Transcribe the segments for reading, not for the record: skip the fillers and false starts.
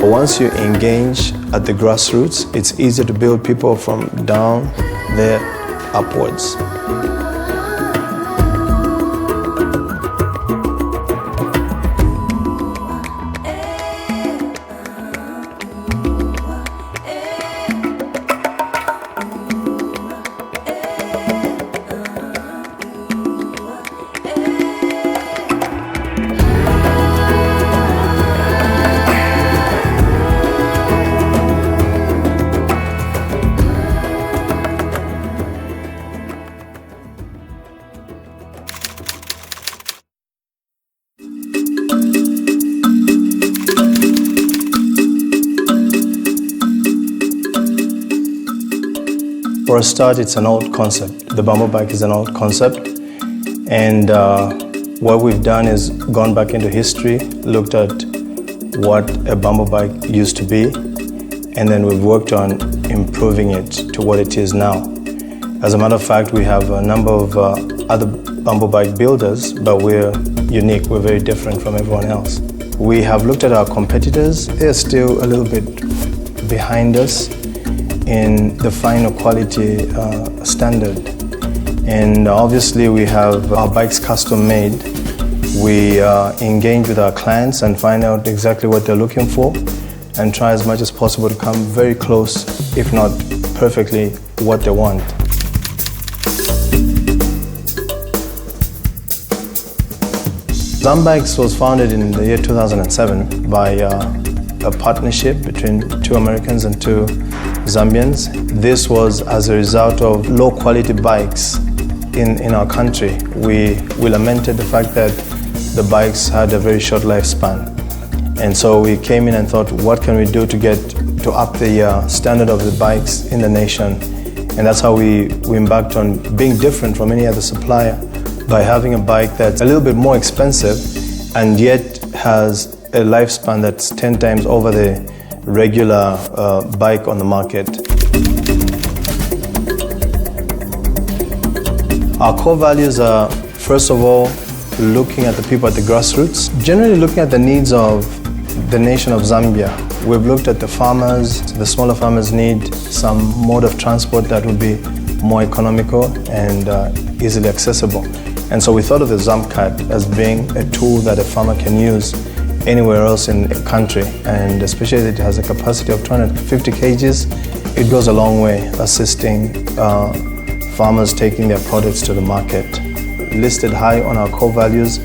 once you engage at the grassroots, it's easier to build people from down there upwards. For a start, it's an old concept. The bamboo bike is an old concept, and what we've done is gone back into history, looked at what a bamboo bike used to be, and then we've worked on improving it to what it is now. As a matter of fact, we have a number of other bamboo bike builders, but we're unique, we're very different from everyone else. We have looked at our competitors. They're still a little bit behind us in the final quality standard. And obviously we have our bikes custom made. We engage with our clients and find out exactly what they're looking for and try as much as possible to come very close, if not perfectly, what they want. Zambikes was founded in the year 2007 by a partnership between two Americans and two Zambians. This was as a result of low quality bikes in our country. We lamented the fact that the bikes had a very short lifespan. And so we came in and thought, what can we do to up the standard of the bikes in the nation? And that's how we embarked on being different from any other supplier by having a bike that's a little bit more expensive and yet has a lifespan that's 10 times over the regular bike on the market. Our core values are, first of all, looking at the people at the grassroots, generally looking at the needs of the nation of Zambia. We've looked at the farmers. The smaller farmers need some mode of transport that would be more economical and easily accessible. And so we thought of the Zambikes as being a tool that a farmer can use anywhere else in the country, and especially if it has a capacity of 250 kgs, it goes a long way assisting farmers taking their products to the market. Listed high on our core values,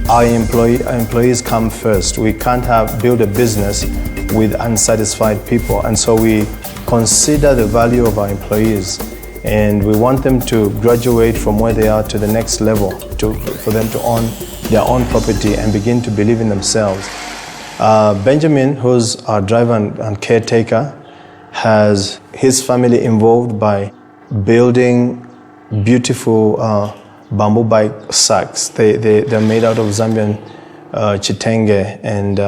our employees come first. We can't build a business with unsatisfied people, and so we consider the value of our employees, and we want them to graduate from where they are to the next level, for them to own their own property and begin to believe in themselves. Benjamin, who's our driver and caretaker, has his family involved by building beautiful bamboo bike sacks. They're made out of Zambian chitenge, and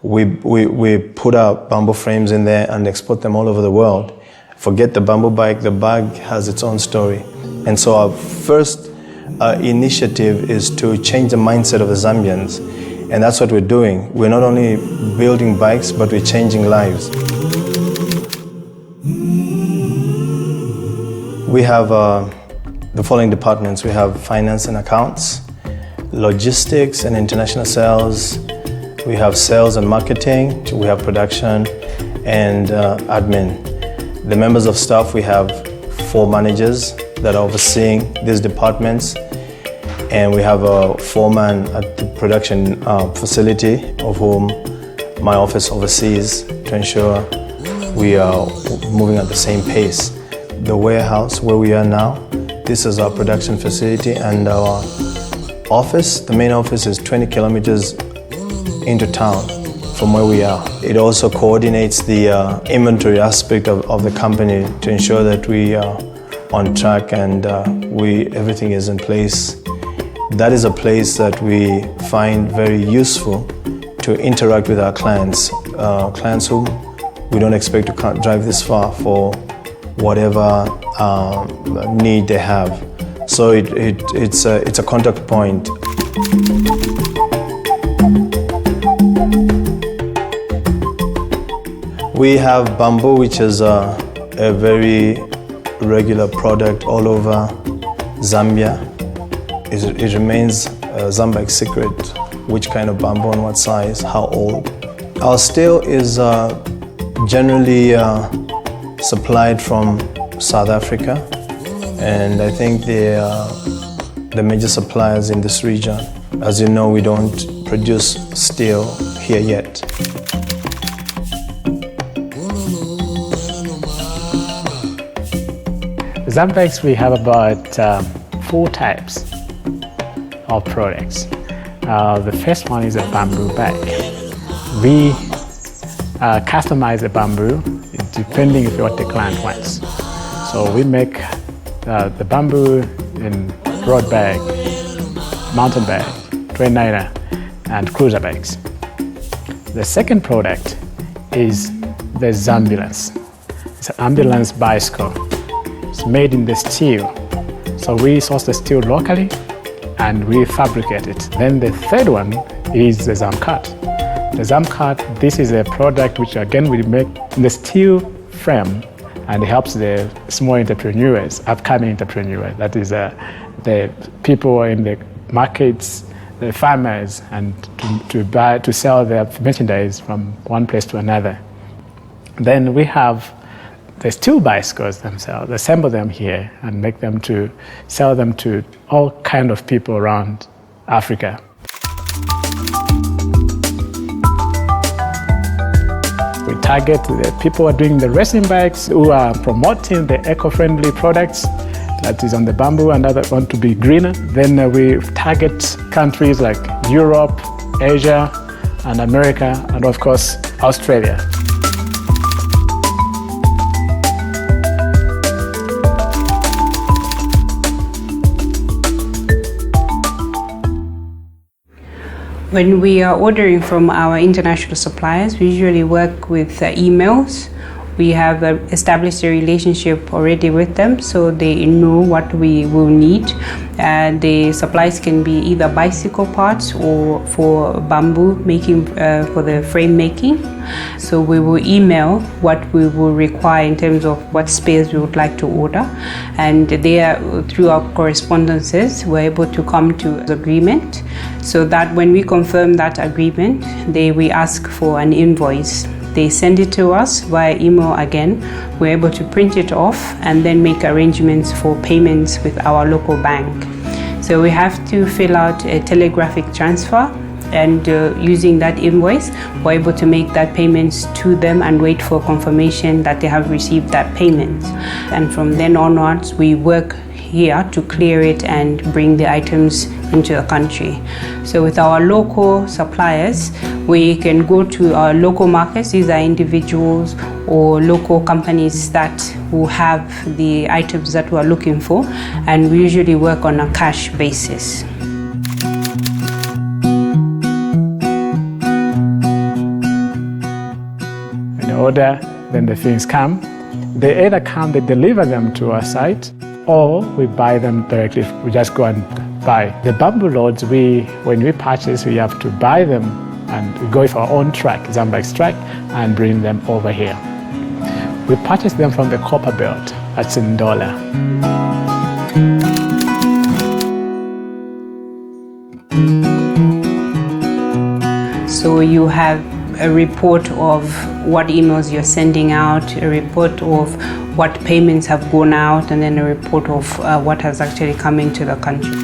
we put our bamboo frames in there and export them all over the world. Forget the bamboo bike, the bag has its own story. And so our first initiative is to change the mindset of the Zambians, and that's what we're doing. We're not only building bikes, but we're changing lives. We have the following departments. We have finance and accounts, logistics and international sales, we have sales and marketing, we have production, and admin. The members of staff, we have 4 managers that are overseeing these departments, and we have a foreman at the production facility, of whom my office oversees, to ensure we are moving at the same pace. The warehouse where we are now, this is our production facility, and our office, the main office, is 20 kilometers into town from where we are. It also coordinates the inventory aspect of the company to ensure that we are on track and everything is in place. That is a place that we find very useful to interact with our clients, clients whom we don't expect to drive this far for whatever need they have. So it's a contact point. We have bamboo, which is a very regular product all over Zambia. It remains Zambikes' secret, which kind of bamboo and what size, how old. Our steel is generally supplied from South Africa, and I think they are the major suppliers in this region. As you know, we don't produce steel here yet. Zambikes, we have about 4 types of products. The first one is a bamboo bag. We customize the bamboo depending on what the client wants. So we make the bamboo in road bag, mountain bag, 29er, and cruiser bags. The second product is the Zambulance. It's an ambulance bicycle. It's made in the steel. So we source the steel locally and we fabricate it. Then the third one is the Zamcart. The Zamcart, this is a product which again we make in the steel frame and helps the small entrepreneurs, upcoming entrepreneurs. That is the people in the markets, the farmers, and to sell their merchandise from one place to another. Then we have the steel bicycles themselves, assemble them here and make them to sell them to all kind of people around Africa. We target the people who are doing the racing bikes, who are promoting the eco-friendly products that is on the bamboo and others want to be greener. Then we target countries like Europe, Asia, and America, and of course, Australia. When we are ordering from our international suppliers, we usually work with emails. We have established a relationship already with them, so they know what we will need. The supplies can be either bicycle parts or for bamboo making, for the frame making. So we will email what we will require in terms of what spares we would like to order, and there, through our correspondences, we're able to come to an agreement, so that when we confirm that agreement, we ask for an invoice. They send it to us via email again. We're able to print it off and then make arrangements for payments with our local bank. So we have to fill out a telegraphic transfer, and using that invoice, we're able to make that payments to them and wait for confirmation that they have received that payment. And from then onwards, we work here to clear it and bring the items into the country. So with our local suppliers, we can go to our local markets. These are individuals or local companies that will have the items that we are looking for, and we usually work on a cash basis. When you order, then the things come. They either come, they deliver them to our site, or we buy them directly. We just go and buy. The bamboo loads, when we purchase, we have to buy them and we go with our own truck, Zambikes truck, and bring them over here. We purchase them from the copper belt, that's in Ndola. So you have a report of what emails you're sending out, a report of what payments have gone out, and then a report of what has actually come into the country.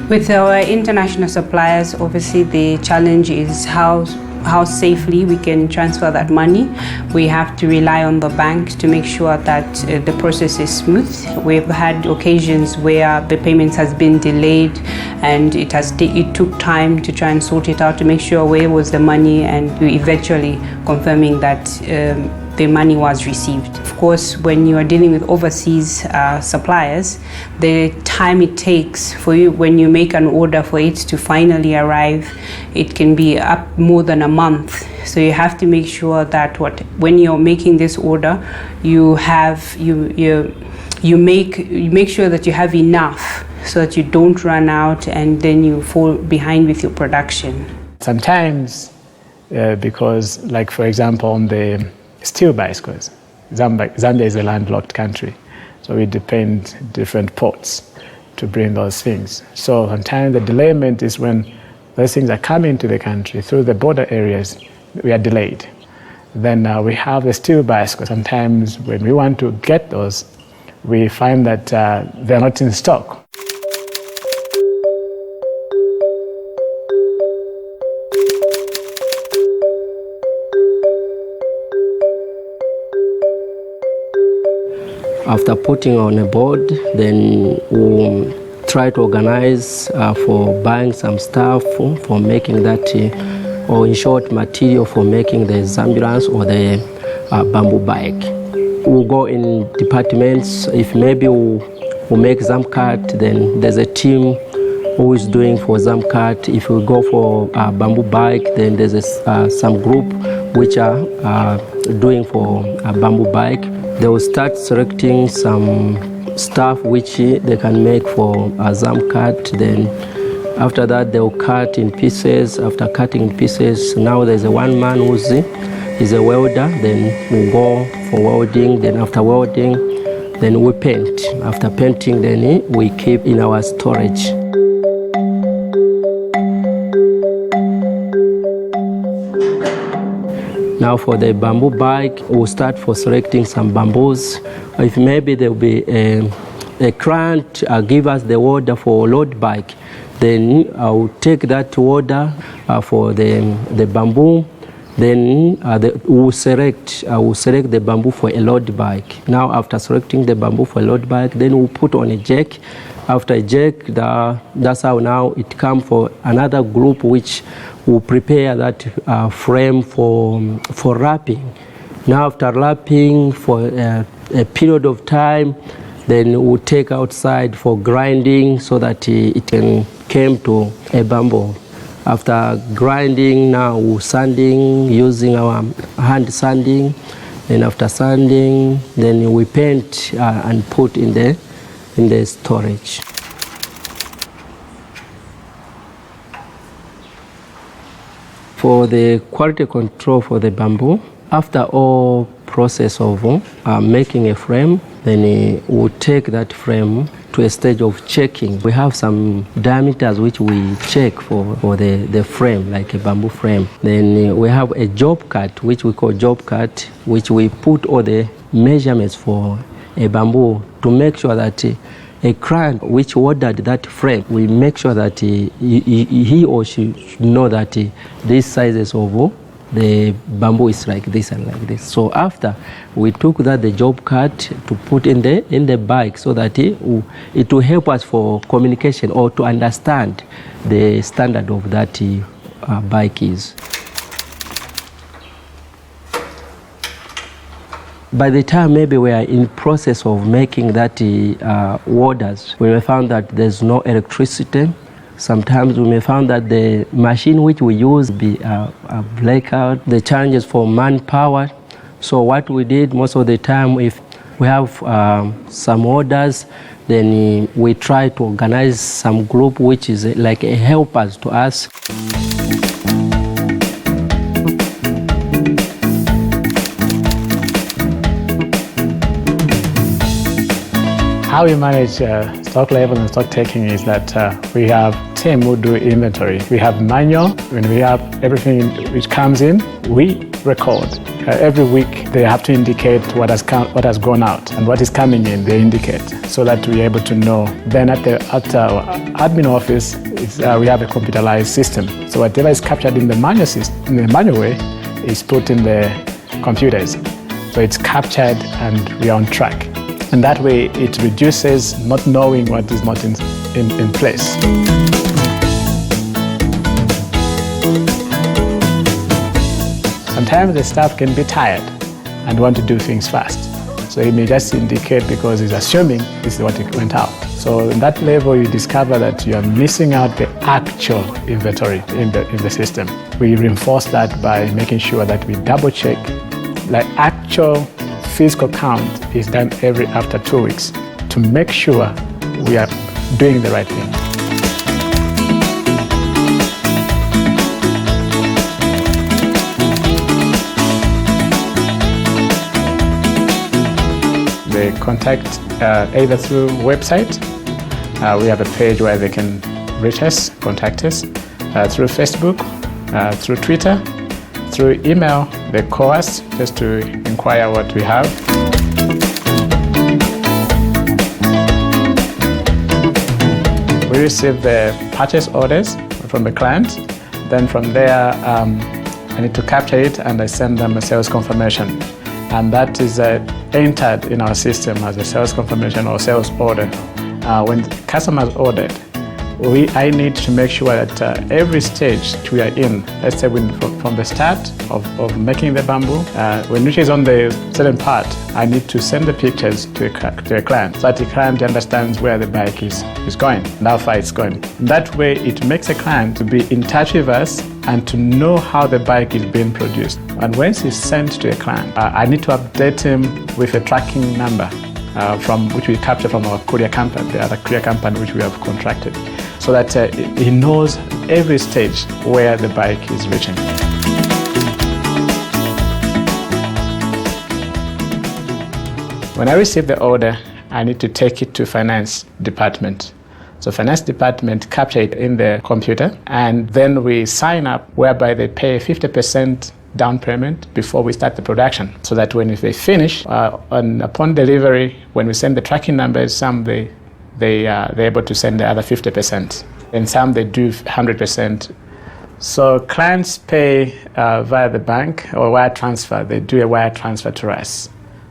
With our international suppliers, obviously the challenge is how safely we can transfer that money. We have to rely on the bank to make sure that the process is smooth. We've had occasions where the payments has been delayed, and it took time to try and sort it out to make sure where was the money, and eventually confirming that the money was received. Of course, when you are dealing with overseas suppliers, the time it takes for you when you make an order for it to finally arrive, it can be up more than a month. So you have to make sure that when you're making this order, you make sure that you have enough, so that you don't run out and then you fall behind with your production. Sometimes, because like for example on the steel bicycles, Zambia is a landlocked country, so we depend different ports to bring those things. So sometimes the delayment is when those things are coming to the country through the border areas, we are delayed. Then we have the steel bicycles. Sometimes when we want to get those, we find that they're not in stock. After putting on a board, then we'll try to organize for buying some stuff for making that, or in short, material for making the Zambulance or the bamboo bike. We'll go in departments. If maybe we'll make Zambikes, then there's a team who is doing for Zambikes. If we go for a bamboo bike, then there's some group which are doing for a bamboo bike. They will start selecting some stuff which they can make for a Zambikes. Then after that they will cut in pieces. After cutting in pieces, now there's a one man who's a welder. Then we go for welding. Then after welding, then we paint. After painting, then we keep in our storage. Now for the bamboo bike, we'll start for selecting some bamboos. If maybe there will be a client give us the order for road bike, then I'll take that order for the bamboo. Then we'll select the bamboo for a road bike. Now after selecting the bamboo for a road bike, then we'll put on a jack. After a jack, that's how now it comes for another group which will prepare that frame for wrapping. Now after wrapping for a period of time, then we'll take outside for grinding so that it can come to a bamboo. After grinding, now we're sanding using our hand sanding. Then after sanding, then we paint and put in the storage. For the quality control for the bamboo, after all process of making a frame, then we'll take that frame to a stage of checking. We have some diameters which we check for the frame, like a bamboo frame. Then we have a job cut, which we call job cut, which we put all the measurements for a bamboo to make sure that a client which ordered that frame, we make sure that he or she should know that these sizes of the bamboo is like this and like this. So after we took the job cut to put in the bike, so that it will help us for communication or to understand the standard of that bike is. By the time maybe we are in process of making that orders, we may found that there's no electricity. Sometimes we may find that the machine which we use be a blackout, the challenges for manpower. So what we did most of the time, if we have some orders, then we try to organize some group which is like a helpers to us. How we manage stock level and stock taking is that we have team who do inventory. We have manual. When we have everything which comes in, we record. Every week they have to indicate what has gone out and what is coming in. They indicate so that we're able to know. Then at our admin office, we have a computerized system. So whatever is captured in the manual system, in the manual way, is put in the computers. So it's captured and we are on track. And that way it reduces not knowing what is not in place. Sometimes the staff can be tired and want to do things fast. So he may just indicate because he's assuming this is what went out. So in that level you discover that you are missing out the actual inventory in the system. We reinforce that by making sure that we double check the actual physical count is done after 2 weeks to make sure we are doing the right thing. They contact either through website. We have a page where they can reach us, contact us, through Facebook, through Twitter, through email. They call us just to inquire what we have. We receive the purchase orders from the client. Then from there, I need to capture it and I send them a sales confirmation. And that is entered in our system as a sales confirmation or sales order. When the customers ordered, I need to make sure that every stage we are in, let's say from the start of making the bamboo, when it is on the certain part, I need to send the pictures to a client so that the client understands where the bike is going and how far it's going. That way it makes a client to be in touch with us and to know how the bike is being produced. And once it's sent to a client, I need to update him with a tracking number from which we capture from our courier company, the other courier company which we have contracted, so that he knows every stage where the bike is reaching. When I receive the order, I need to take it to finance department. So finance department capture it in the computer, and then we sign up whereby they pay 50% down payment before we start the production, so that when they finish, upon delivery, when we send the tracking numbers, some they're able to send the other 50%, and some they do 100%. So clients pay via the bank or wire transfer. They do a wire transfer to us.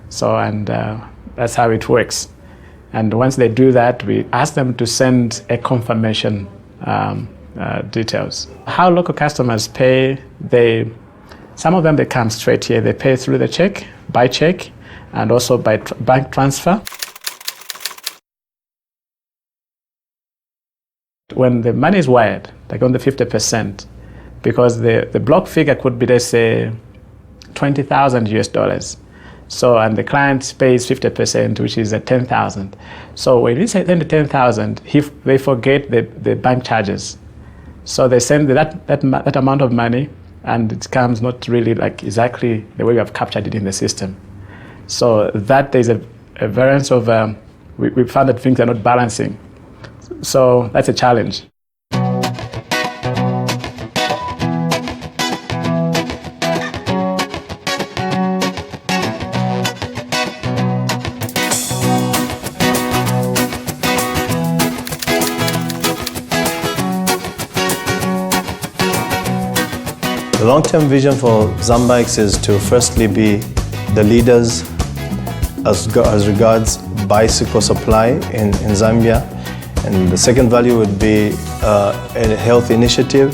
So that's how it works. And once they do that, we ask them to send a confirmation details. How local customers pay, some of them they come straight here. They pay through the check, by check, and also by bank transfer. When the money is wired, like on the 50%, because the block figure could be, let's say, $20,000 US. So, and the client pays 50%, which is at 10,000. So when we send the 10,000, they forget the bank charges. So they send that amount of money, and it comes not really like exactly the way we have captured it in the system. So that there's a variance of, we found that things are not balancing. So that's a challenge. The long-term vision for Zambikes is to firstly be the leaders as regards bicycle supply in Zambia. And the second value would be a health initiative.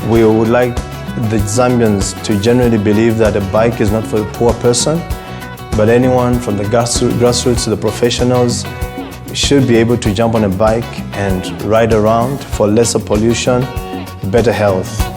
We would like the Zambians to generally believe that a bike is not for a poor person, but anyone from the grassroots to the professionals should be able to jump on a bike and ride around for lesser pollution, better health.